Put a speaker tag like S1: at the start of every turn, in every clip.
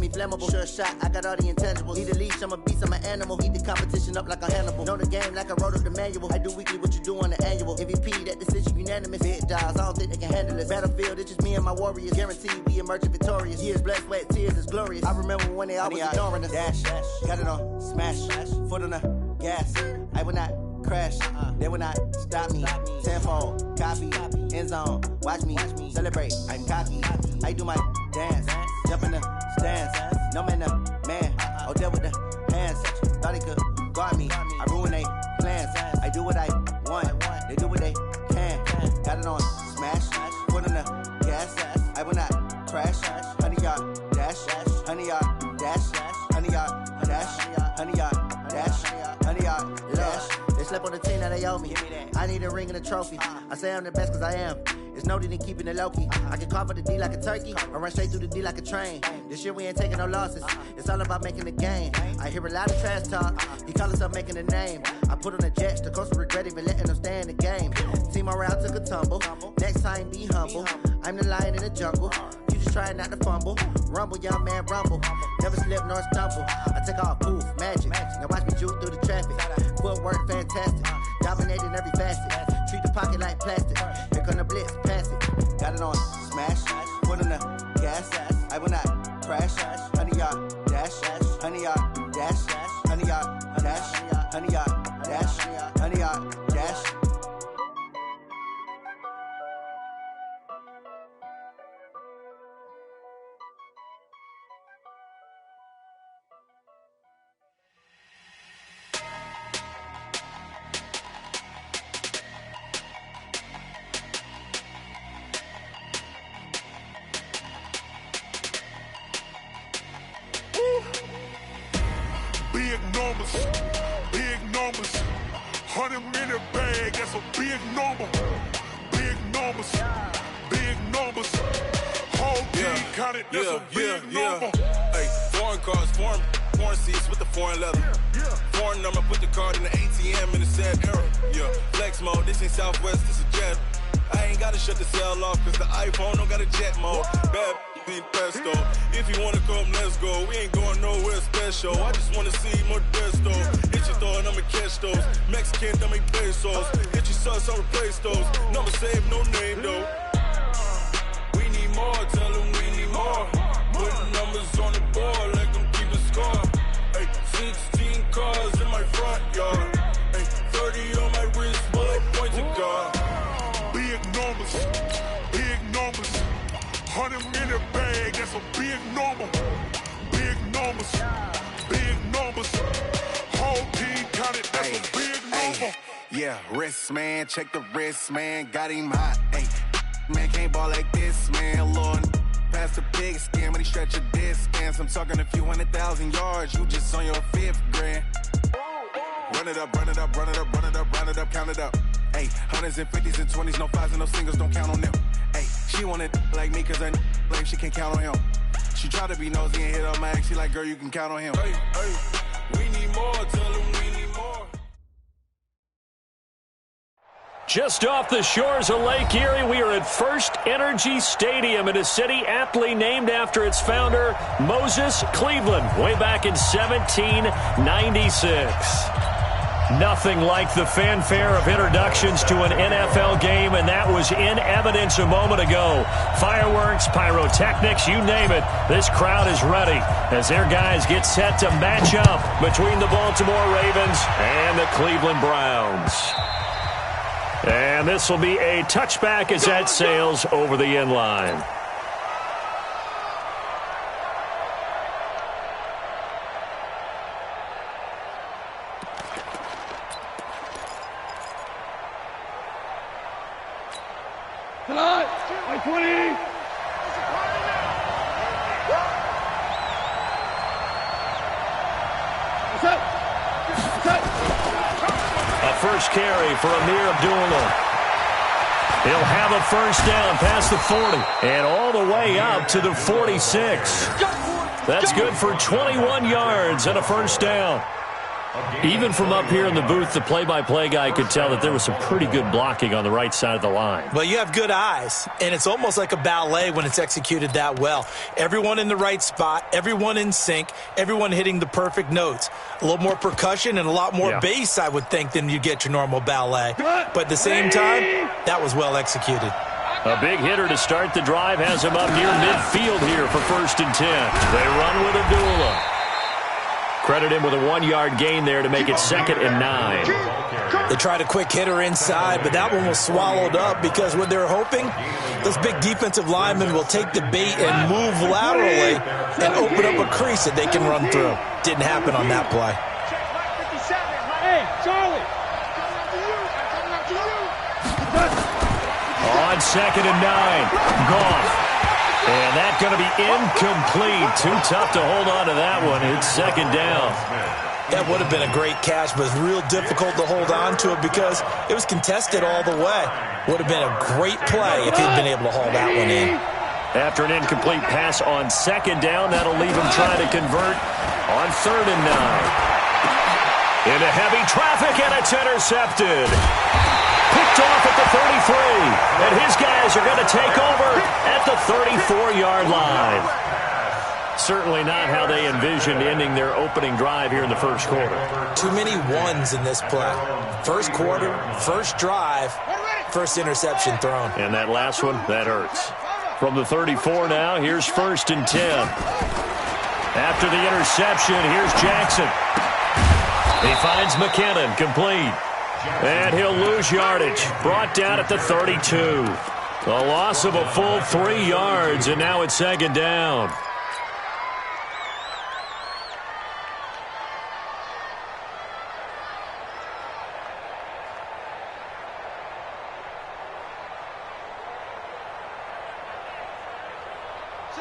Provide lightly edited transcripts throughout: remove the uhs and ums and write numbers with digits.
S1: me flammable. Sure shot, I got all the intangibles. Need a leash, I'm a beast, I'm an animal. Heat the competition up like a Hannibal. Know the game like I wrote up the manual. I do weekly what you do on the annual. MVP, that decision unanimous. Big dogs, I don't think they can handle it. Battlefield, it's just me and my warriors. Guaranteed we emerging victorious. Years, blood, sweat, tears, it's glorious. I remember when they always ignoring us. Dash, got it on, smash, foot on the gas. I will not crash, they will not stop me. Tenfold, copy, end zone, watch me celebrate. I'm cocky, I do my dance, jump in the stands. No man, man, oh there with the hands. Thought he could guard me, I ruin they plans. I do what I want, they do what they can. Got it on, smash, foot on the gas. I will not crash, 100-yard dash, 100-yard dash, 100-yard dash, 100-yard dash, 100-yard dash. They slept on the team that they owe me. I need a ring and a trophy. I say I'm the best cause I am. It's noted in keeping it low-key. I can carve for the D like a turkey, or run straight through the D like a train. This year we ain't taking no losses. It's all about making the game. I hear a lot of trash talk. He call himself making a name. I put on the jets. The coach will regret even letting them stay in the game. Team around took a tumble. Next time be humble. I'm the lion in the jungle. You just trying not to fumble. Rumble, young man, rumble. Never slip nor stumble. I take off, poof, magic. Now watch me juke through the traffic. Footwork fantastic. Dominating every facet. Treat the pocket like plastic. Here come the blitz, pass it. Got it on, smash. Put on the gas. I will not crash. 100-yard dash. 100-yard dash. 100-yard dash. 100-yard dash. 100-yard dash.
S2: Big numbers, 100-minute bag, that's a big number. Big numbers, whole team counted, that's a big number.
S3: Hey, foreign cars, foreign seats with the foreign leather. Foreign number, put the card in the ATM in the sad era. Yeah, flex mode, this ain't Southwest, this a jet. I ain't gotta shut the cell off, cause the iPhone don't got a jet mode. Bad ain't pesto. If you wanna come, let's go. We ain't going nowhere special. I just wanna see Modesto. Hit your thought, I'ma catch those. Mexican, I make pesos. Hit your sus, I'll replace those. Number save, no name though. We need more, tell them we need more. Putting numbers on the board like I'm keeping score. Hey, 16 cars in my front yard. Hey, 30 on my wrist, bullet point to God.
S2: Big numbers, 100-minute bag, that's a big number. Big numbers, whole team counted, that's a big number.
S4: Yeah, wrist man, check the wrist man, got him hot. Ay, man can't ball like this, man. Lord, past the pig skin, but he stretch a distance. I'm talking a few 100,000 yards, you just on your 5th grand. Run it up, count it up. Ay, 100s and 50s and 20s, no 5s and no singles, don't count on them. Ay, she wanted like me cause her like she can't count on him. She tried to be nosy and hit on my ex, she like, girl, you can count on him.
S3: Hey, we need more, tell them we need more.
S5: Just off the shores of Lake Erie, we are at First Energy Stadium in a city aptly named after its founder, Moses Cleveland, way back in 1796. Nothing like the fanfare of introductions to an NFL game, and that was in evidence a moment ago. Fireworks, pyrotechnics, you name it. This crowd is ready as their guys get set to match up between the Baltimore Ravens and the Cleveland Browns. And this will be a touchback as that sails over the end line. First carry for Amir Abdullah. He'll have a first down past the 40 and all the way up to the 46. That's good for 21 yards and a first down. Even from up here in the booth, the play-by-play guy could tell that there was some pretty good blocking on the right side of the line.
S6: Well, you have good eyes, and it's almost like a ballet when it's executed that well. Everyone in the right spot, everyone in sync, everyone hitting the perfect notes. A little more percussion and a lot more bass, I would think, than you get your normal ballet. But at the same time, that was well executed.
S5: A big hitter to start the drive has him up near midfield here for 1st and 10. They run with Abdullah. Credit him with a 1-yard gain there to make it 2nd and 9.
S6: They tried a quick hitter inside, but that one was swallowed up because what they're hoping, those big defensive linemen will take the bait and move laterally and open up a crease that they can run through. Didn't happen on that play.
S7: Hey, Charlie.
S5: On 2nd and 9. Gone. And that's going to be incomplete. Too tough to hold on to that one. It's 2nd down.
S6: That would have been a great catch, but it's real difficult to hold on to it because it was contested all the way. Would have been a great play if he'd been able to haul that one in.
S5: After an incomplete pass on 2nd down, that'll leave him trying to convert on 3rd and 9. Into heavy traffic, and it's intercepted. Picked off at the 33, and his guys are going to take over at the 34-yard line. Certainly not how they envisioned ending their opening drive here in the first quarter.
S6: Too many ones in this play. First quarter, first drive, first interception thrown.
S5: And that last one, that hurts. From the 34 now, here's 1st and 10. After the interception, here's Jackson. He finds McKinnon, complete. And he'll lose yardage. Brought down at the 32. A loss of a full 3 yards, and now it's 2nd down.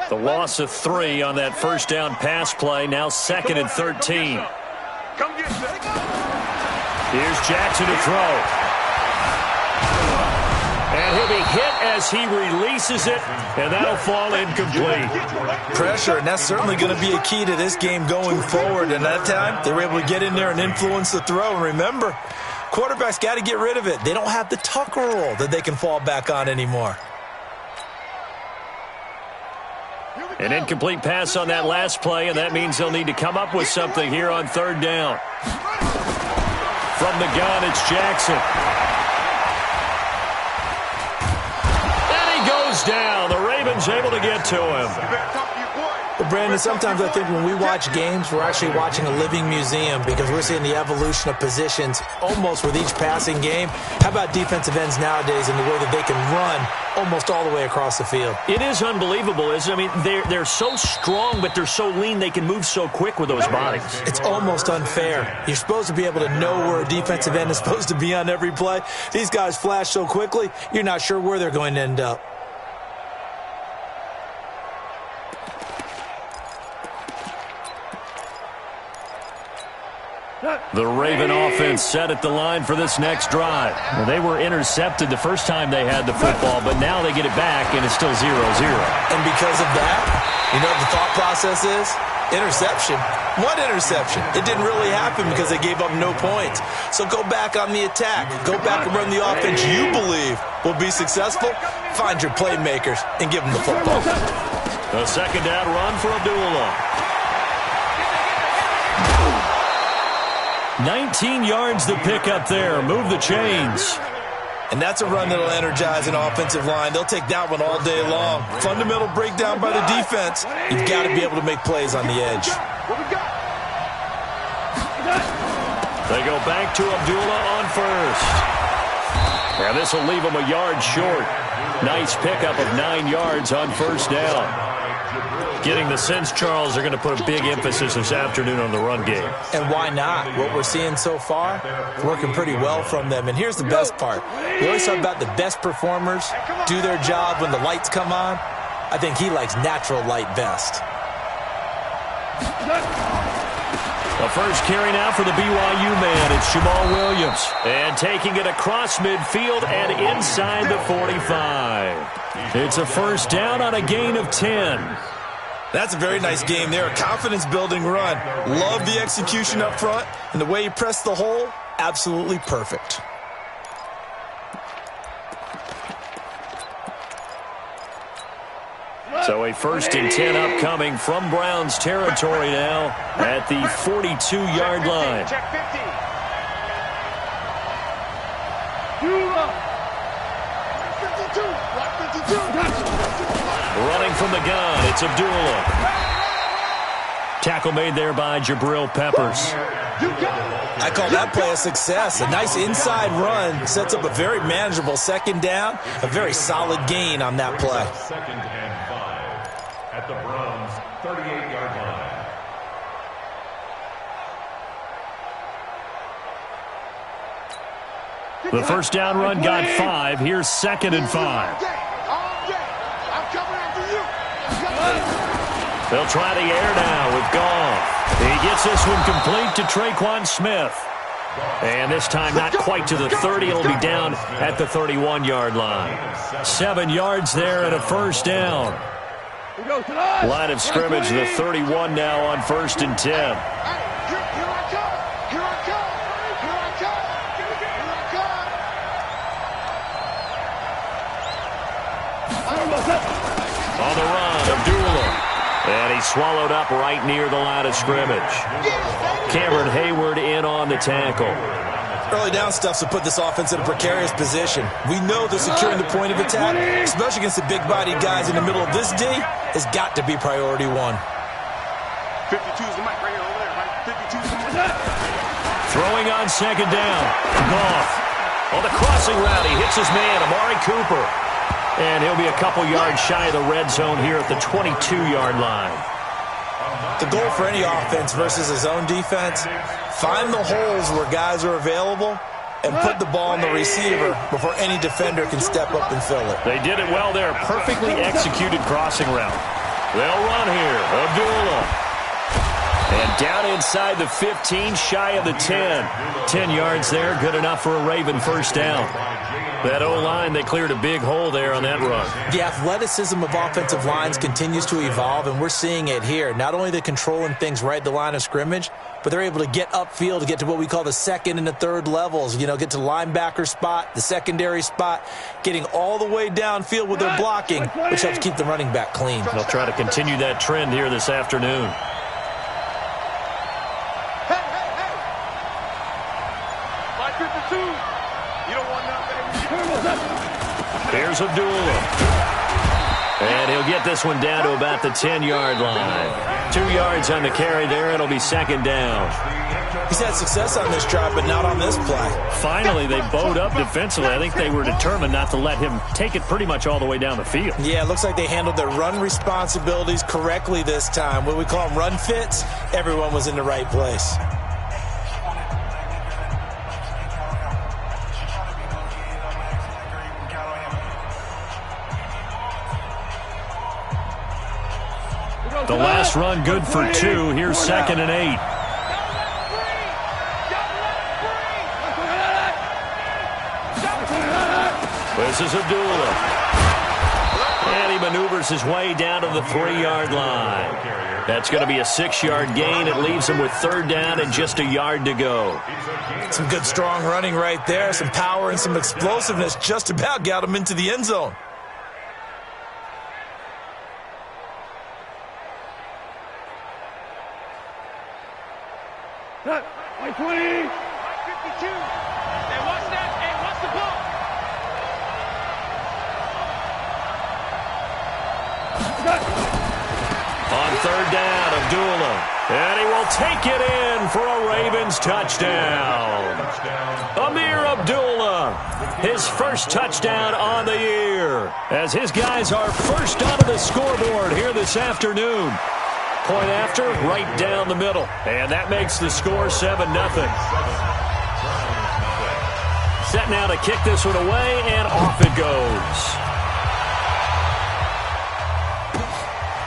S5: The loss of 3 on that first down pass play. Now 2nd and 13.
S2: Come get that.
S5: Here's Jackson to throw. And he'll be hit as he releases it, and that'll fall incomplete.
S6: Pressure, and that's certainly going to be a key to this game going forward. And that time, they were able to get in there and influence the throw. And remember, quarterbacks got to get rid of it. They don't have the Tucker rule that they can fall back on anymore.
S5: An incomplete pass on that last play, and that means they'll need to come up with something here on 3rd down. From the gun, it's Jackson. And he goes down. The Ravens able to get to him.
S6: Well, Brandon, sometimes I think when we watch games, we're actually watching a living museum because we're seeing the evolution of positions almost with each passing game. How about defensive ends nowadays and the way that they can run almost all the way across the field?
S5: It is unbelievable, isn't it? I mean, they're so strong, but they're so lean, they can move so quick with those bodies.
S6: It's almost unfair. You're supposed to be able to know where a defensive end is supposed to be on every play. These guys flash so quickly, you're not sure where they're going to end up.
S5: The Raven offense set at the line for this next drive. Well, they were intercepted the first time they had the football, but now they get it back, and it's still 0-0.
S6: And because of that, you know what the thought process is? Interception. What interception? It didn't really happen because they gave up no points. So go back on the attack. Go back and run the offense you believe will be successful. Find your playmakers and give them the football.
S5: A 2nd down run for Abdullah. 19 yards to pick up there. Move the chains.
S6: And that's a run that'll energize an offensive line. They'll take that one all day long. Fundamental breakdown by the defense. You've got to be able to make plays on the edge.
S5: They go back to Abdullah on 1st. And this will leave them a yard short. Nice pickup of 9 yards on 1st down. Getting the sense, Charles, they're going to put a big emphasis this afternoon on the run game.
S6: And why not? What we're seeing so far, working pretty well from them. And here's the best part. We always talk about the best performers do their job when the lights come on. I think he likes natural light best.
S5: The first carry now for the BYU man. It's Jamal Williams. And taking it across midfield and inside the 45. It's a 1st down on a gain of 10.
S6: That's a very nice game there. A confidence-building run. Love the execution up front. And the way he pressed the hole, absolutely perfect.
S5: So a 1st and 10 upcoming from Browns territory now at the 42-yard line.
S7: Check 50.
S5: Running from the gun, it's Abdullah. Tackle made there by Jabril Peppers.
S6: I call that play a success. A nice inside run sets up a very manageable 2nd down. A very solid gain on that play.
S8: 2nd and 5 at the Browns' 38-yard line.
S5: The 1st down run got 5. Here's 2nd and 5. They'll try the air now with Goff. He gets this one complete to Traquan Smith. And this time not quite to the 30. It'll be down at the 31-yard line. 7 yards there and a 1st down. Line of scrimmage, the 31 now on 1st and 10. On the run, Abdullah. And he's swallowed up right near the line of scrimmage. Cameron Hayward in on the tackle.
S6: Early down stuff to put this offense in a precarious position. We know they're securing the point of attack, especially against the big-bodied guys in the middle of this D, has got to be priority 1.
S2: 52's the mic right here over there, right? 52's the mic.
S5: Throwing on 2nd down. Goff. On the crossing route, he hits his man, Amari Cooper. And he'll be a couple yards shy of the red zone here at the 22-yard line.
S6: The goal for any offense versus a zone defense, find the holes where guys are available and put the ball on the receiver before any defender can step up and fill it.
S5: They did it well there. Perfectly executed crossing route. They'll run here. Abdullah. And down inside the 15, shy of the 10. 10 yards there, good enough for a Raven 1st down. That O-line, they cleared a big hole there on that run.
S6: The athleticism of offensive lines continues to evolve, and we're seeing it here. Not only they're controlling things right at the line of scrimmage, but they're able to get upfield to get to what we call the 2nd and the 3rd levels. You know, get to linebacker spot, the secondary spot, getting all the way downfield with their blocking, which helps keep the running back clean.
S5: They'll try to continue that trend here this afternoon. Here's Abdullah. And he'll get this one down to about the 10-yard line. 2 yards on the carry there. It'll be 2nd down.
S6: He's had success on this drive, but not on this play.
S5: Finally, they bowed up defensively. I think they were determined not to let him take it pretty much all the way down the field.
S6: Yeah, it looks like they handled their run responsibilities correctly this time. What we call them run fits, everyone was in the right place.
S5: The last run good for 2. Here's 2nd and 8. This is Abdullah. And he maneuvers his way down to the 3-yard line. That's going to be a 6-yard gain. It leaves him with 3rd down and just a yard to go.
S6: Some good strong running right there. Some power and some explosiveness just about got him into the end zone.
S7: White 20. White 52. And watch that. And watch the ball.
S5: On 3rd down, Abdullah. And he will take it in for a Ravens touchdown. Amir Abdullah, his 1st touchdown on the year, as his guys are first onto the scoreboard here this afternoon. Point after, right down the middle. And that makes the score 7-0. Set now to kick this one away, and off it goes.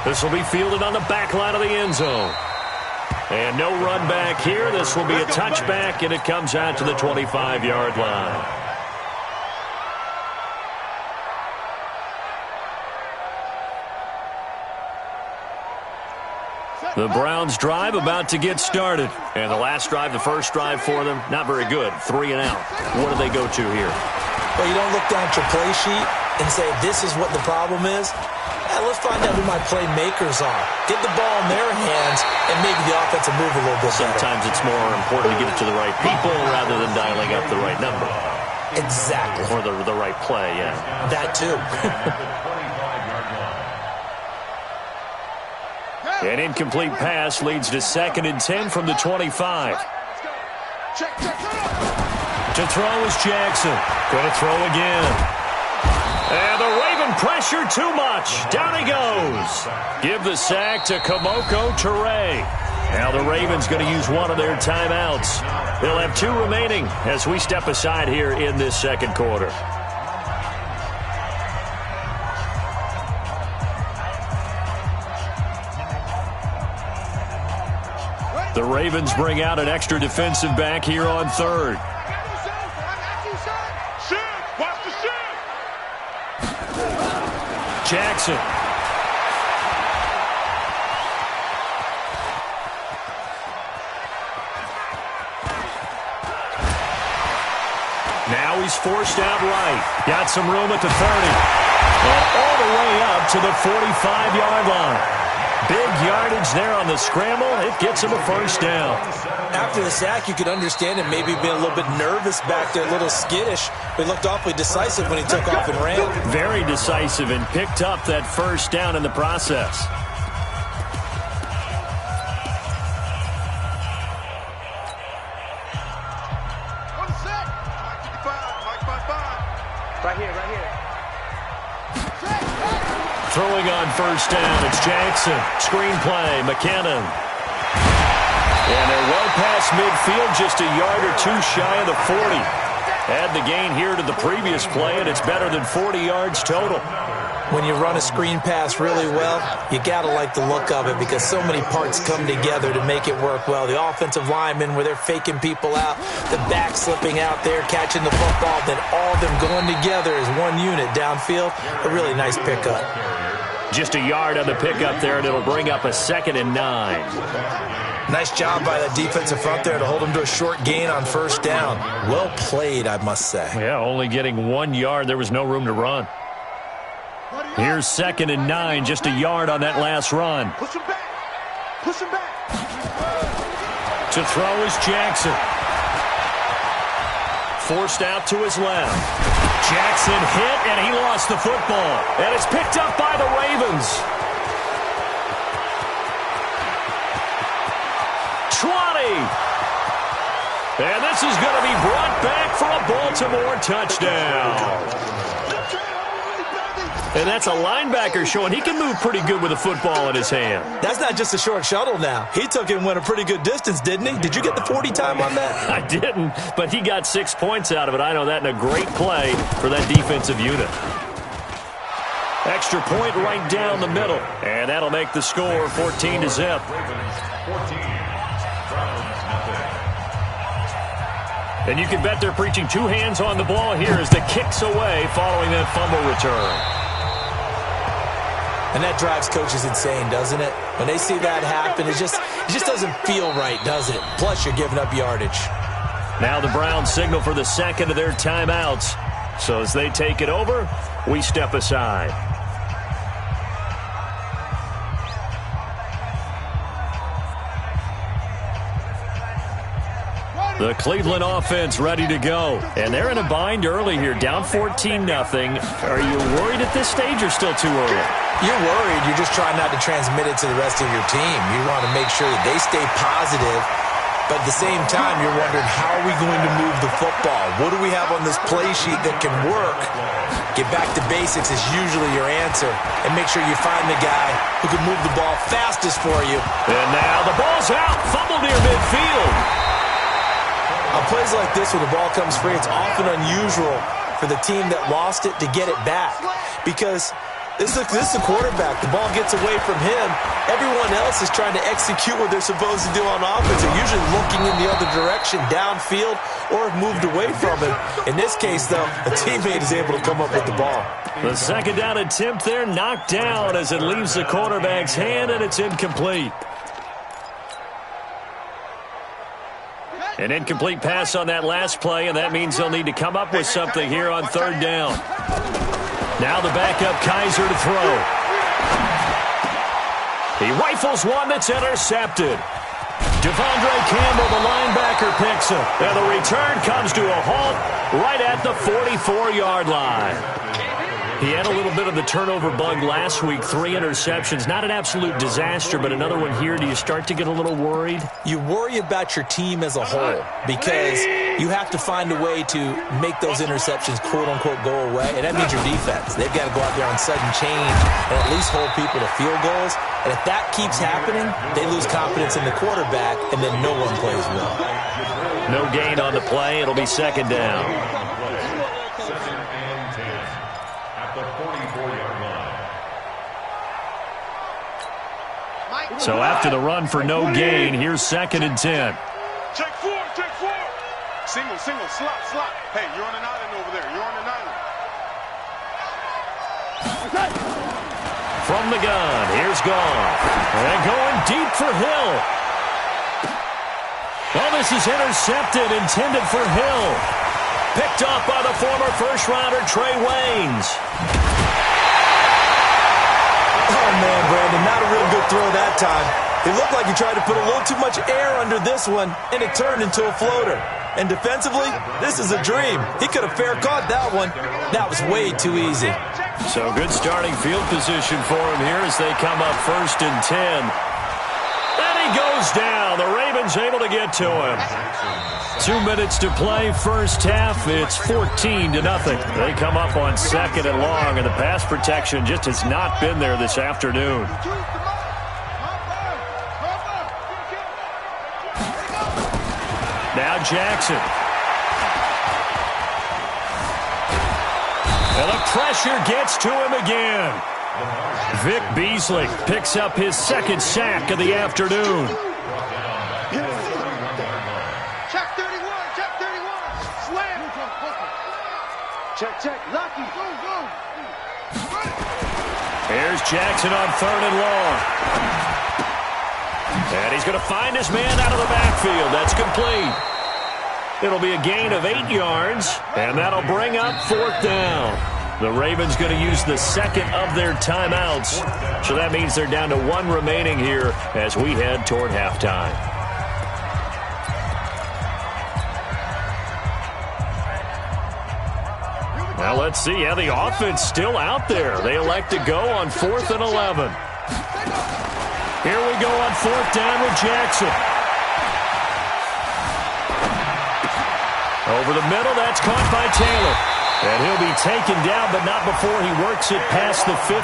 S5: This will be fielded on the back line of the end zone. And no run back here. This will be a touchback, and it comes out to the 25-yard line. The Browns drive about to get started. And the last drive, the first drive for them, not very good. 3 and out. What do they go to here?
S6: Well, you don't look down at your play sheet and say, this is what the problem is. Let's find out who my playmakers are. Get the ball in their hands and maybe the offense will move a little bit better.
S5: Sometimes it's more important to get it to the right people rather than dialing up the right number.
S6: Exactly.
S5: Or the right play, yeah.
S6: That too.
S5: An incomplete pass leads to 2nd and 10 from the 25. To throw is Jackson. Going to throw again. And the Raven pressure too much. Down he goes. Give the sack to Kamoko Toure. Now the Ravens going to use one of their timeouts. They'll have 2 remaining as we step aside here in this second quarter. The Ravens bring out an extra defensive back here on 3rd. Jackson. Now he's forced out right. Got some room at the 30. And all the way up to the 45-yard line. Big yardage there on the scramble. It gets him a first down.
S6: After the sack, you could understand him maybe being a little bit nervous back there, a little skittish. But he looked awfully decisive when he took off and ran.
S5: Very decisive and picked up that first down in the process.
S7: Right here, right here.
S5: Throwing on first down, it's Jackson. Screen play, McKinnon. And they're well past midfield, just a yard or 2 shy of the 40. Add the gain here to the previous play, and it's better than 40 yards total.
S6: When you run a screen pass really well, you got to like the look of it because so many parts come together to make it work well. The offensive linemen, where they're faking people out, the back slipping out there, catching the football, then all of them going together as one unit downfield. A really nice pickup.
S5: Just a yard on the pickup there, and it'll bring up a 2nd and 9.
S6: Nice job by that defensive front there to hold them to a short gain on first down. Well played, I must say.
S5: Yeah, only getting 1 yard. There was no room to run. Here's 2nd and 9, just a yard on that last run.
S7: Push him back. Push him back.
S5: To throw is Jackson. Forced out to his left. Jackson hit, and he lost the football. And it's picked up by the Ravens. 20. And this is going to be brought back for a Baltimore touchdown. And that's a linebacker showing he can move pretty good with a football in his hand.
S6: That's not just a short shuttle now. He took it and went a pretty good distance, didn't he? Did you get the 40 time on that?
S5: I didn't, but he got 6 points out of it. I know that, and a great play for that defensive unit. Extra point right down the middle, and that'll make the score 14-0. And you can bet they're preaching 2 hands on the ball here as the kick's away following that fumble return.
S6: And that drives coaches insane, doesn't it? When they see that happen, it just doesn't feel right, does it? Plus, you're giving up yardage.
S5: Now the Browns signal for the 2nd of their timeouts. So as they take it over, we step aside. The Cleveland offense ready to go. And they're in a bind early here, down 14-0. Are you worried at this stage or still too early?
S6: You're worried. You're just trying not to transmit it to the rest of your team. You want to make sure that they stay positive. But at the same time, you're wondering, how are we going to move the football? What do we have on this play sheet that can work? Get back to basics is usually your answer. And make sure you find the guy who can move the ball fastest for you.
S5: And now the ball's out. Fumble near midfield.
S6: On plays like this, when the ball comes free, it's often unusual for the team that lost it to get it back. Because this is the quarterback. The ball gets away from him. Everyone else is trying to execute what they're supposed to do on offense. They're usually looking in the other direction, downfield, or have moved away from him. In this case, though, a teammate is able to come up with the ball.
S5: The 2nd down attempt there knocked down as it leaves the quarterback's hand, and it's incomplete. An incomplete pass on that last play, and that means they'll need to come up with something here on third down. Now the backup Kaiser to throw. He rifles one that's intercepted. Devondre Campbell, the linebacker, picks him. And the return comes to a halt right at the 44-yard line. He had a little bit of the turnover bug last week, 3 interceptions. Not an absolute disaster, but another one here. Do you start to get a little worried?
S6: You worry about your team as a whole because you have to find a way to make those interceptions, quote-unquote, go away, and that means your defense. They've got to go out there on sudden change and at least hold people to field goals. And if that keeps happening, they lose confidence in the quarterback, and then no one plays well.
S5: No gain on the play. It'll be second down. So after the run for no gain, here's second and 10.
S2: Check four. Single, slot. Hey, you're on an island over there. You're on an island.
S5: From the gun, here's Goff. And going deep for Hill. Well, this is intercepted, intended for Hill. Picked off by the former first-rounder Trey Waynes.
S6: Oh, man, Brandon, not a real good throw that time. It looked like he tried to put a little too much air under this one, and it turned into a floater. And defensively, this is a dream. He could have fair caught that one. That was way too easy.
S5: So good starting field position for him here as they come up first and 10. And he goes down. The Ravens able to get to him. 2 minutes to play, first half. It's 14-0. They come up on second and long, and the pass protection just has not been there this afternoon. Now Jackson. And the pressure gets to him again. Vic Beasley picks up his second sack of the afternoon.
S7: Check 31. Slam. Check. Lucky. Go.
S5: Here's Jackson on third and long. And he's going to find his man out of the backfield. That's complete. It'll be a gain of 8 yards, and that'll bring up fourth down. The Ravens going to use the second of their timeouts. So that means they're down to 1 remaining here as we head toward halftime. Now let's see. Yeah, the offense still out there. They elect to go on 4th and 11. Here we go on 4th down with Jackson. Over the middle, that's caught by Taylor. And he'll be taken down, but not before he works it past the 50.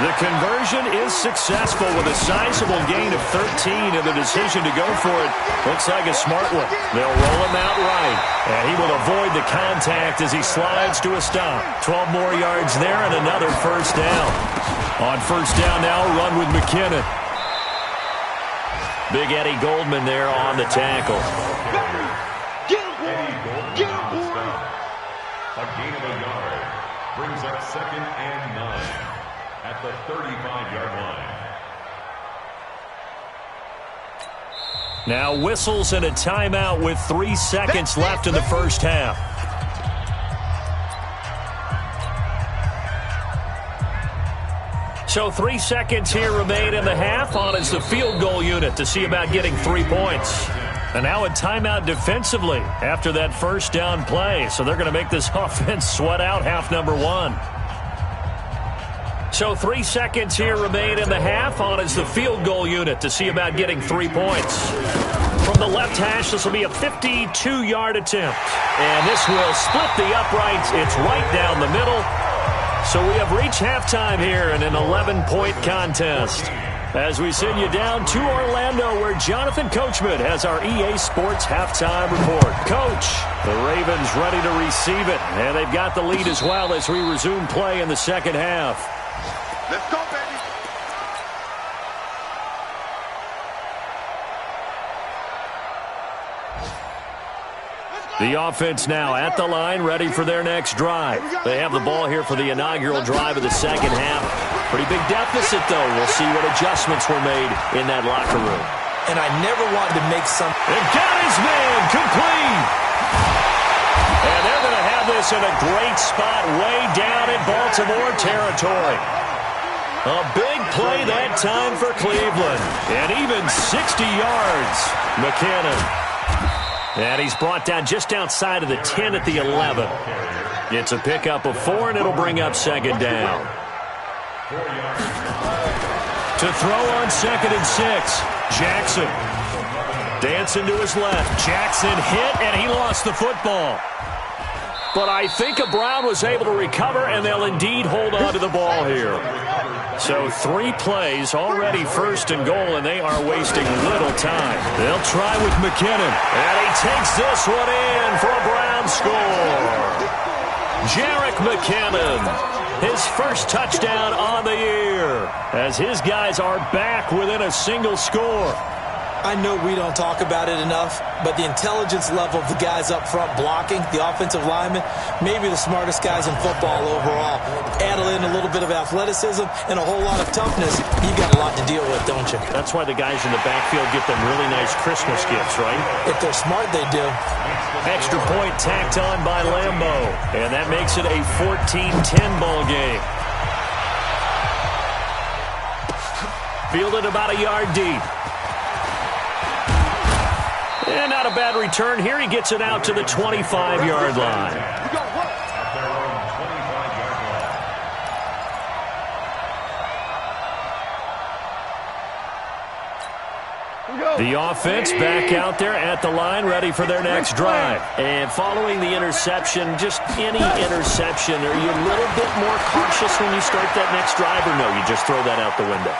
S5: The conversion is successful with a sizable gain of 13, and the decision to go for it looks like a smart one. They'll roll him out right, and he will avoid the contact as he slides to a stop. 12 more yards there and another first down. On first down now, run with McKinnon. Big Eddie Goldman there on the tackle.
S8: A gain of a yard brings up second and 9 at the 35-yard line.
S5: Now whistles and a timeout with 3 seconds left in the first half. So 3 seconds here remain in the half. On is the field goal unit to see about getting 3 points. And now a timeout defensively after that first down play. So they're going to make this offense sweat out half number 1. So 3 seconds here remain in the half. On is the field goal unit to see about getting 3 points. From the left hash, this will be a 52-yard attempt. And this will split the uprights. It's right down the middle. So we have reached halftime here in an 11-point contest. As we send you down to Orlando, where Jonathan Coachman has our EA Sports halftime report. Coach, the Ravens ready to receive it, and they've got the lead as well as we resume play in the second half.
S2: Let's go, baby.
S5: The offense now at the line, ready for their next drive. They have the ball here for the inaugural drive of the second half. Pretty big deficit, though. We'll see what adjustments were made in that locker room.
S6: and I never wanted to make some...
S5: And got his man complete. And they're going to have this in a great spot way down in Baltimore territory. A big play that time for Cleveland. And even 60 yards, McKinnon. And he's brought down just outside of the 10 at the 11. It's a pickup of 4, and it'll bring up second down. To throw on 2nd and 6, Jackson. Dancing to his left. Jackson hit, and he lost the football. But I think Brown was able to recover, and they'll indeed hold on to the ball here. So 3 plays, already 1st and goal, and they are wasting little time. They'll try with McKinnon. And he takes this one in for a Brown score. Jerick McKinnon, his first touchdown on the year, as his guys are back within a single score.
S6: I know we don't talk about it enough, but the intelligence level of the guys up front blocking, the offensive linemen, maybe the smartest guys in football overall. Add in a little bit of athleticism and a whole lot of toughness, you got a lot to deal with, don't you?
S5: That's why the guys in the backfield get them really nice Christmas gifts, right?
S6: If they're smart, they do.
S5: Extra point tacked on by Lambeau, and that makes it a 14-10 ball game. Fielded about a yard deep. And not a bad return here. He gets it out to the 25-yard line. The offense back out there at the line, ready for their next drive. And following the interception, just any interception, are you a little bit more cautious when you start that next drive, or no, you just throw that out the window?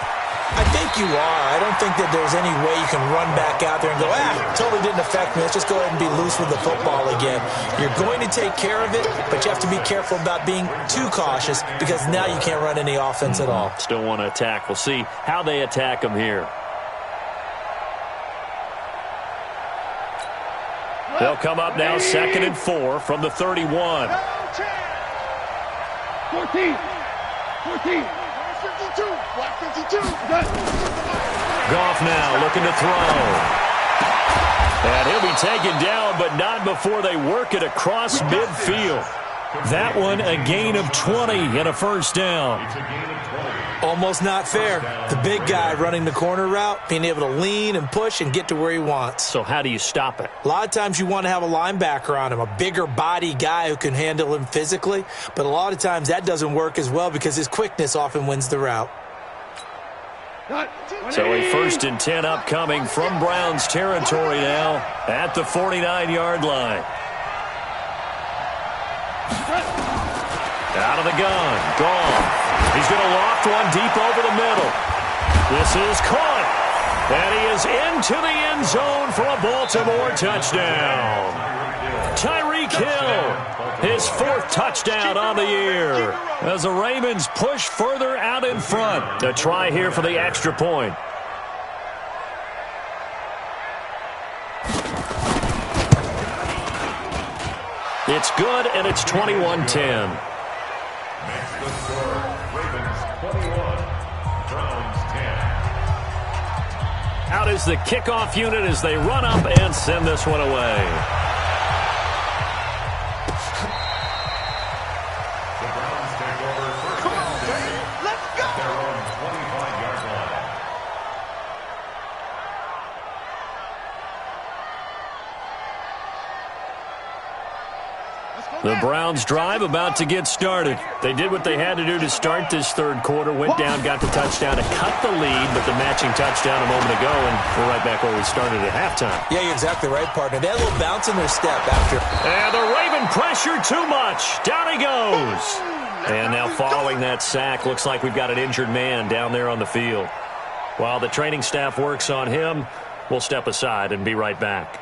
S6: I think you are. I don't think that there's any way you can run back out there and go, totally didn't affect me. Let's just go ahead and be loose with the football again. You're going to take care of it, but you have to be careful about being too cautious because now you can't run any offense at all.
S5: Still want to attack. We'll see how they attack them here. They'll come up now 2nd and 4 from the 31.
S7: 14. 52. 52.
S5: Goff now looking to throw. And he'll be taken down, but not before they work it across midfield. That one a gain of 20 and a first down.
S6: Almost not fair. The big guy running the corner route, being able to lean and push and get to where he wants.
S5: So how do you stop it?
S6: A lot of times you want to have a linebacker on him, a bigger body guy who can handle him physically. But a lot of times that doesn't work as well because his quickness often wins the route.
S5: So a 1st and 10 upcoming from Browns territory now at the 49-yard line. Out of the gun, Goff. He's going to loft one deep over the middle. This is caught. And he is into the end zone for a Baltimore touchdown. Tyreek Hill, his 4th touchdown on the year, as the Ravens push further out in front. A try here for the extra point. It's good, and it's 21-10.
S8: Makes the score Ravens 21, Browns 10.
S5: Out is the kickoff unit as they run up and send this one away.
S8: The Browns take over first and 10. Let's go! At their own 25-yard line.
S5: The Browns drive about to get started. They did what they had to do to start this 3rd quarter. Went down, got the touchdown to cut the lead, but the matching touchdown a moment ago, and we're right back where we started at halftime.
S6: Yeah, you're exactly right, partner. They had a little bounce in their step after.
S5: And the Raven pressure too much. Down he goes. And now following that sack, looks like we've got an injured man down there on the field. While the training staff works on him, we'll step aside and be right back.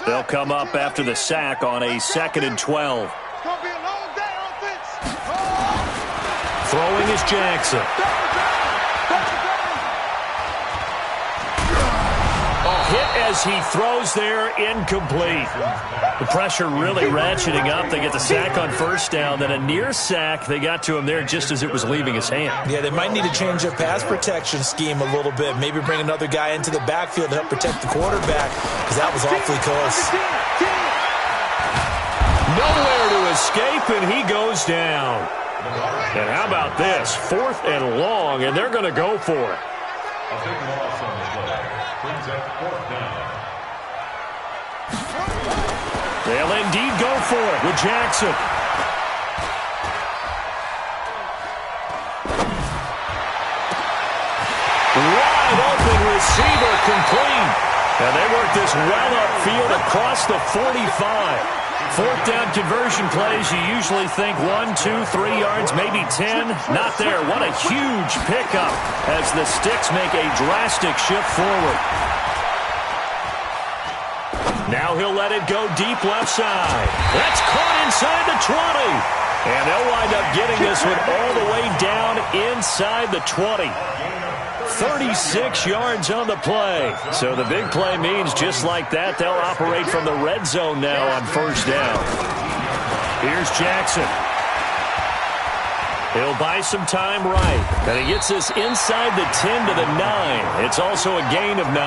S5: They'll come up after the sack on a 2nd and 12. Throwing is Jackson. hit as he throws there, incomplete. The pressure really ratcheting up. They get the sack on first down, then a near sack. They got to him there just as it was leaving his hand.
S6: Yeah, they might need to change their pass protection scheme a little bit. Maybe bring another guy into the backfield to help protect the quarterback, because that was awfully close.
S5: Nowhere to escape, and he goes down. And how about this? 4th and long, and they're going to go for it.
S8: A big loss on the play. Brings up 4th down.
S5: They'll indeed go for it with Jackson. Wide open receiver complete. And they work this well upfield across the 45. 4th down conversion plays, you usually think 1, 2, 3 yards, maybe 10. Not there. What a huge pickup as the Sticks make a drastic shift forward. Now he'll let it go deep left side. That's caught inside the 20. And they'll wind up getting this one all the way down inside the 20. 36 yards on the play. So the big play means just like that, they'll operate from the red zone now on first down. Here's Jackson. He'll buy some time right. And he gets this inside the 10 to the 9. It's also a gain of 9.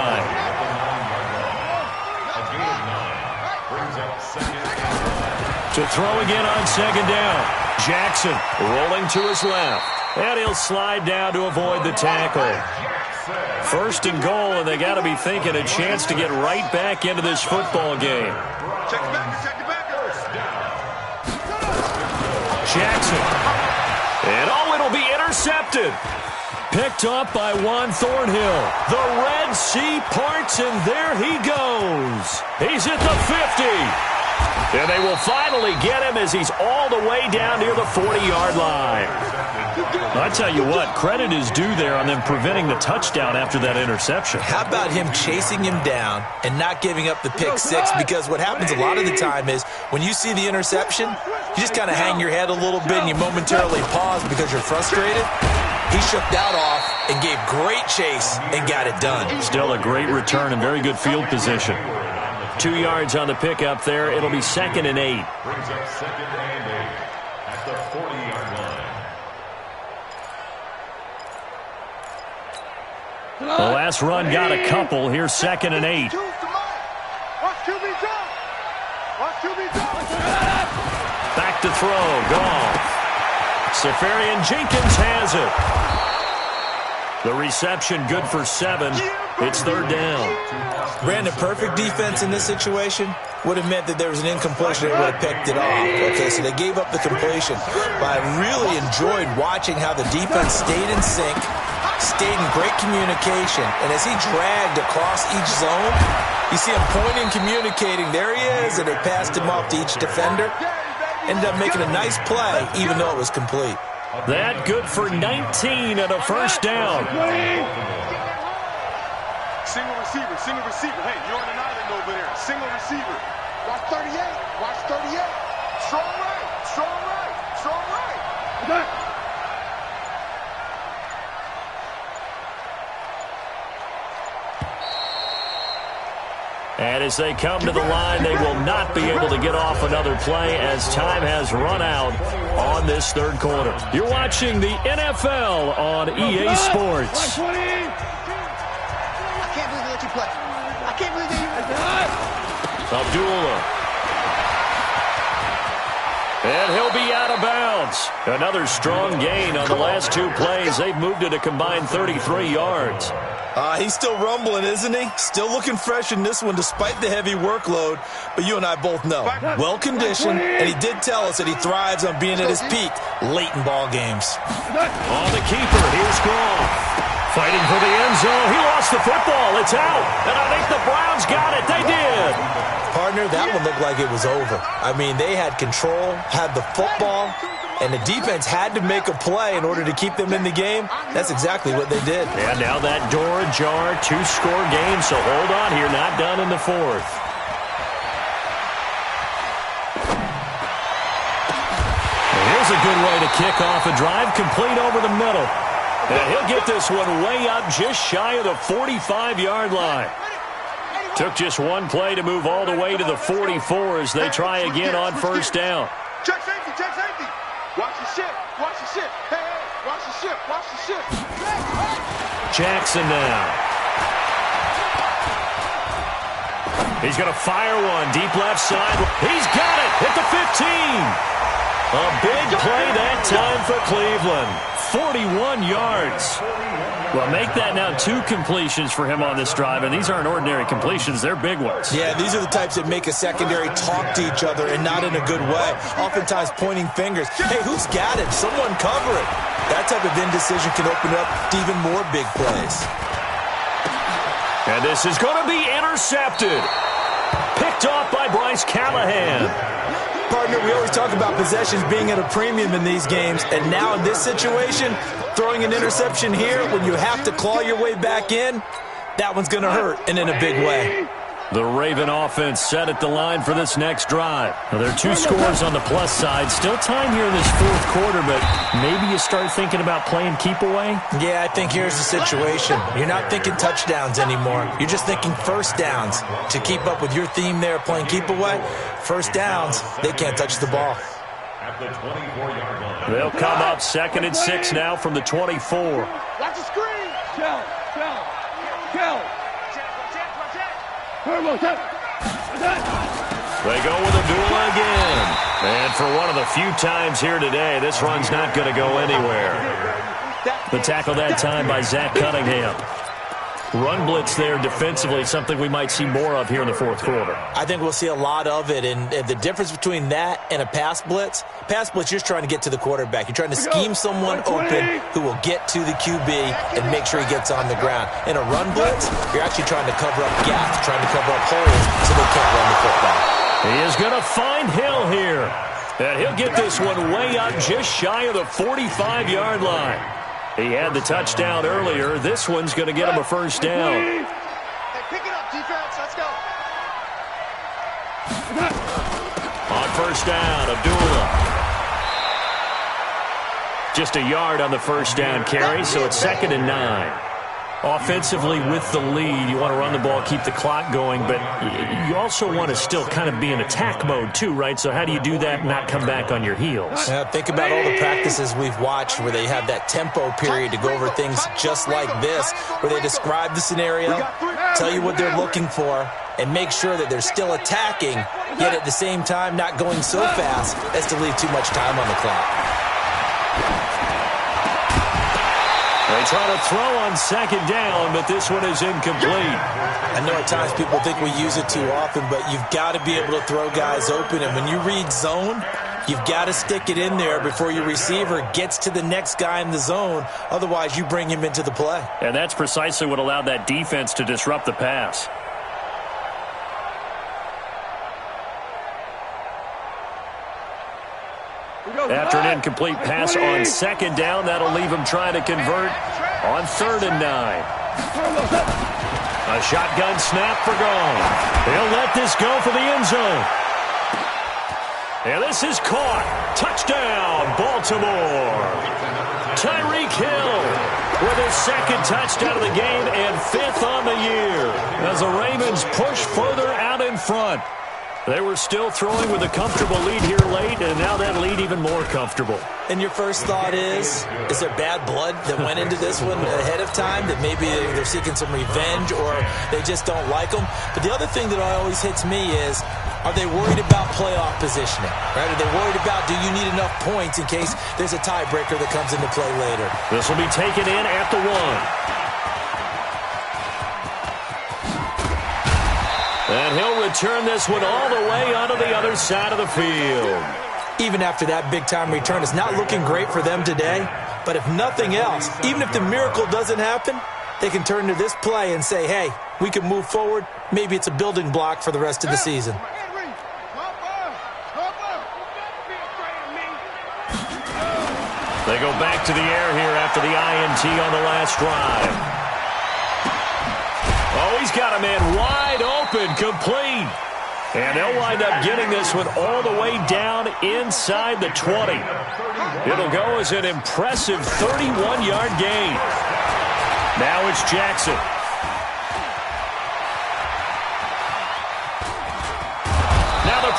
S5: To throw again on second down. Jackson rolling to his left. And he'll slide down to avoid the tackle. 1st and goal, and they got to be thinking a chance to get right back into this football game.
S2: Check the back.
S5: Jackson. And it'll be intercepted. Picked up by Juan Thornhill. The Red Sea parts, and there he goes. He's at the 50. And they will finally get him as he's all the way down near the 40-yard line. I tell you what, credit is due there on them preventing the touchdown after that interception.
S6: How about him chasing him down and not giving up the pick six? Because what happens a lot of the time is when you see the interception, you just kind of hang your head a little bit and you momentarily pause because you're frustrated. He shook that off and gave great chase and got it done.
S5: Still a great return and very good field position. 2 yards on the pickup there. It'll be 2nd and 8.
S8: Brings up 2nd and 8 at the 40-yard line.
S5: The last run got a couple. Here's 2nd and 8. Back to throw. Goff. Safarian Jenkins has it. The reception good for 7. It's 3rd down.
S6: Brandon, perfect defense in this situation would have meant that there was an incompletion. They would have picked it off. Okay, so they gave up the completion. But I really enjoyed watching how the defense stayed in sync, stayed in great communication. And as he dragged across each zone, you see him pointing, communicating. There he is, and they passed him off to each defender. Ended up making a nice play, even though it was complete.
S5: That good for 19 and a first down.
S2: Single receiver. Hey, you're on an island over there. Single receiver. Watch 38. Strong right.
S5: And as they come to the line, they will not be able to get off another play as time has run out on this 3rd quarter. You're watching the NFL on EA Sports.
S1: I can't believe they let you play. I can't believe they...
S5: Abdullah. And he'll be out of bounds. Another strong gain on the last 2 plays. They've moved it a combined 33 yards.
S6: He's still rumbling, isn't he? Still looking fresh in this one despite the heavy workload. But you and I both know, well-conditioned, and he did tell us that he thrives on being at his peak late in ball games.
S5: On the keeper, here's Goff. Fighting for the end zone. He lost the football. It's out. And I think the Browns got it. They did.
S6: Partner, that one looked like it was over. I mean, they had control, had the football, and the defense had to make a play in order to keep them in the game. That's exactly what they did.
S5: And now that door ajar, 2-score game, so hold on here, not done in the 4th. And here's a good way to kick off a drive, complete over the middle. And he'll get this one way up just shy of the 45-yard line. Took just one play to move all the way to the 44 as they try again on first down.
S2: Check safety, check safety. Watch the ship, watch the ship. Hey, hey, watch the ship, watch the ship.
S5: Jackson now. He's going to fire one deep left side. He's got it at the 15. A big play that time for Cleveland. 41 yards. Well, make that now 2 completions for him on this drive, and these aren't ordinary completions. They're big ones.
S6: Yeah, these are the types that make a secondary talk to each other and not in a good way. Oftentimes pointing fingers. Hey, who's got it? Someone cover it. That type of indecision can open up to even more big plays.
S5: And this is going to be intercepted. Picked off by Bryce Callahan.
S6: Partner, we always talk about possessions being at a premium in these games, and now in this situation, throwing an interception here when you have to claw your way back in, that one's going to hurt, and in a big way.
S5: The Raven offense set at the line for this next drive. Now, there are 2 scores on the plus side. Still time here in this 4th quarter, but maybe you start thinking about playing keep away?
S6: Yeah, I think here's the situation. You're not thinking touchdowns anymore. You're just thinking first downs. To keep up with your theme there, playing keep away, first downs, they can't touch the ball.
S8: At the 24-yard line.
S5: They'll come up 2nd and 6 now from the 24.
S2: Watch the screen.
S7: Kill.
S5: They go with Abdullah again. And for one of the few times here today, this run's not going to go anywhere. The tackle that time by Zach Cunningham. Run blitz there defensively, something we might see more of here in the 4th quarter.
S6: I think we'll see a lot of it, and the difference between that and a pass blitz, you're just trying to get to the quarterback. You're trying to scheme someone open who will get to the QB and make sure he gets on the ground. In a run blitz, you're actually trying to cover up gaps, trying to cover up holes so they can't run the football.
S5: He is going to find Hill here, and he'll get this one way up just shy of the 45-yard line. He had the touchdown earlier. This one's going to get him a first down.
S2: Hey, pick it up, defense. Let's go.
S5: On first down, Abdullah. Just a yard on the first down carry, so it's 2nd and 9. Offensively, with the lead, you want to run the ball, keep the clock going, but you also want to still kind of be in attack mode too, right? So how do you do that and not come back on your heels?
S6: Yeah, think about all the practices we've watched where they have that tempo period to go over things just like this, where they describe the scenario, tell you what they're looking for, and make sure that they're still attacking, yet at the same time not going so fast as to leave too much time on the clock.
S5: They try to throw on 2nd down, but this one is incomplete.
S6: I know at times people think we use it too often, but you've got to be able to throw guys open. And when you read zone, you've got to stick it in there before your receiver gets to the next guy in the zone. Otherwise, you bring him into the play.
S5: And that's precisely what allowed that defense to disrupt the pass. After an incomplete pass on 2nd down, that'll leave him trying to convert on 3rd and 9. A shotgun snap for Gone. He'll let this go for the end zone. And this is caught. Touchdown, Baltimore. Tyreek Hill with his 2nd touchdown of the game and 5th on the year as the Ravens push further out in front. They were still throwing with a comfortable lead here late, and now that lead even more comfortable.
S6: And your first thought is there bad blood that went into this one ahead of time, that maybe they're seeking some revenge or they just don't like them? But the other thing that always hits me is, are they worried about playoff positioning? Right? Are they worried about, do you need enough points in case there's a tiebreaker that comes into play later?
S5: This will be taken in at the 1. And he'll return this one all the way onto the other side of the field.
S6: Even after that big-time return, it's not looking great for them today. But if nothing else, even if the miracle doesn't happen, they can turn to this play and say, hey, we can move forward. Maybe it's a building block for the rest of the season.
S5: They go back to the air here after the INT on the last drive. Oh, he's got a man wide open, complete. And they'll wind up getting this one all the way down inside the 20. It'll go as an impressive 31-yard gain. Now it's Jackson.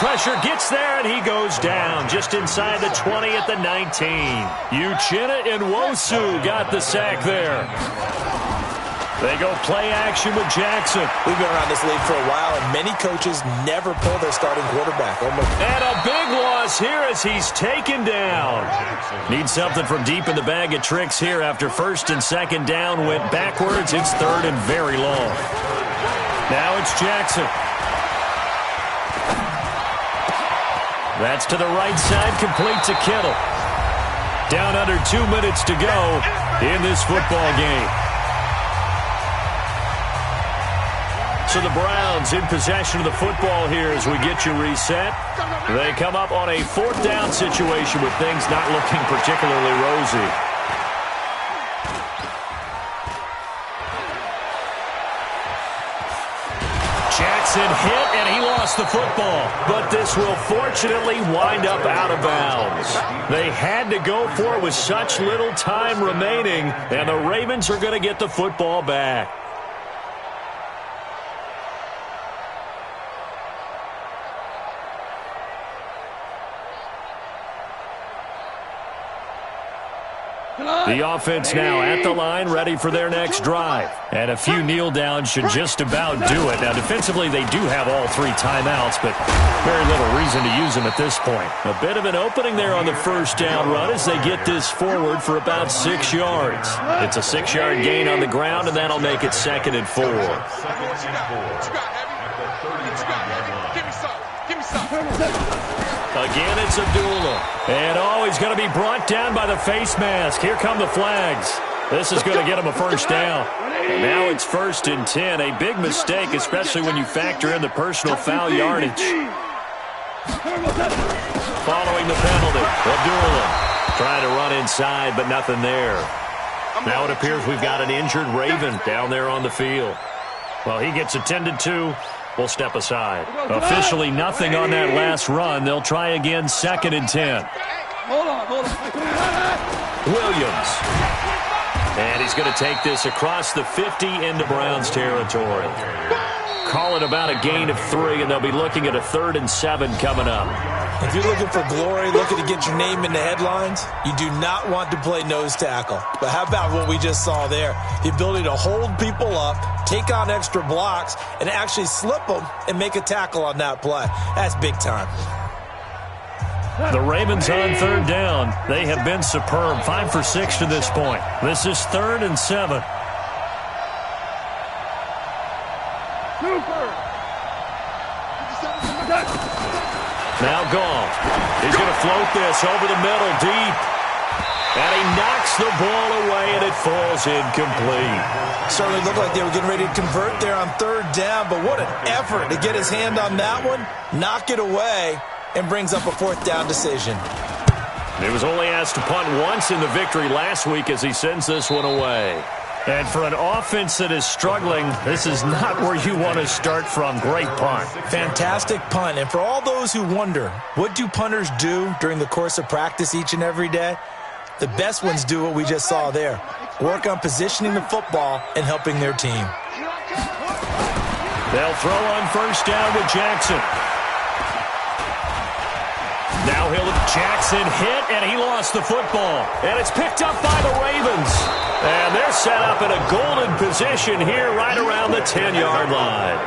S5: pressure, gets there, and he goes down just inside the 20 at the 19. Uchenna Nwosu got the sack there. They go play action with Jackson.
S6: We've been around this league for a while, and many coaches never pull their starting quarterback.
S5: And a big loss here as he's taken down. Needs something from deep in the bag of tricks here after first and second down went backwards. It's third and very long. Now it's Jackson. That's to the right side, complete to Kittle. Down under 2 minutes to go in this football game. So the Browns in possession of the football here as we get you reset. They come up on a fourth down situation with things not looking particularly rosy. Jackson hit, and he lost the football. But this will fortunately wind up out of bounds. They had to go for it with such little time remaining, and the Ravens are going to get the football back. The offense now at the line, ready for their next drive. And a few kneel downs should just about do it. Now, defensively, they do have all three timeouts, but very little reason to use them at this point. A bit of an opening there on the first down run as they get this forward for about 6 yards. It's a 6-yard gain on the ground, and that'll make it 2nd and 4. Again, it's Abdullah. And, he's going to be brought down by the face mask. Here come the flags. This is going to get him a first down. And now it's 1st and 10. A big mistake, especially when you factor in the personal foul yardage. Following the penalty, Abdullah trying to run inside, but nothing there. Now it appears we've got an injured Raven down there on the field. Well, he gets attended to. We'll step aside. Officially nothing on that last run. They'll try again, 2nd and 10. Williams. And he's going to take this across the 50 into Browns territory. Call it about a gain of 3, and they'll be looking at a 3rd and 7 coming up.
S6: If you're looking for glory, looking to get your name in the headlines, you do not want to play nose tackle. But how about what we just saw there? The ability to hold people up, take on extra blocks, and actually slip them and make a tackle on that play. That's big time.
S5: The Ravens on 3rd down. They have been superb. 5 for 6 to this point. This is 3rd and 7. Now Goff. He's going to float this over the middle deep. And he knocks the ball away, and it falls incomplete.
S6: Certainly looked like they were getting ready to convert there on 3rd down, but what an effort to get his hand on that one, knock it away, and brings up a 4th down decision.
S5: He was only asked to punt once in the victory last week as he sends this one away. And for an offense that is struggling, this is not where you want to start from. Great punt.
S6: Fantastic punt. And for all those who wonder, what do punters do during the course of practice each and every day? The best ones do what we just saw there. Work on positioning the football and helping their team.
S5: They'll throw on 1st down with Jackson. Now Jackson hit, and he lost the football. And it's picked up by the Ravens. And they're set up in a golden position here right around the 10-yard line.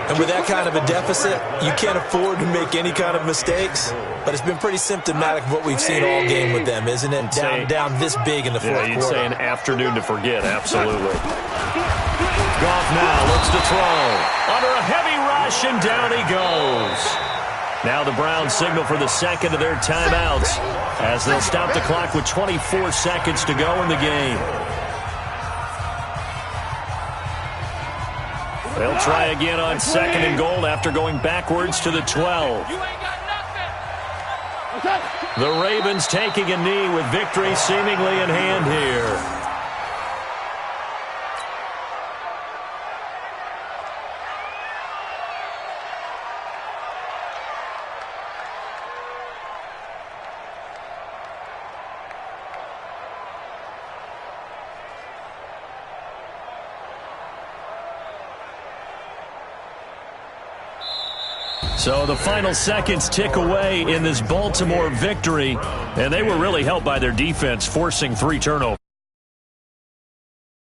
S6: And with that kind of a deficit, you can't afford to make any kind of mistakes. But it's been pretty symptomatic of what we've seen all game with them, isn't it? Down this big in the fourth quarter.
S5: You'd say an afternoon to forget, absolutely. Goff now looks to throw. Under a heavy rush, and down he goes. Now the Browns signal for the 2nd of their timeouts as they'll stop the clock with 24 seconds to go in the game. They'll try again on 2nd and goal after going backwards to the 12. The Ravens taking a knee with victory seemingly in hand here. So the final seconds tick away in this Baltimore victory, and they were really helped by their defense forcing 3 turnovers.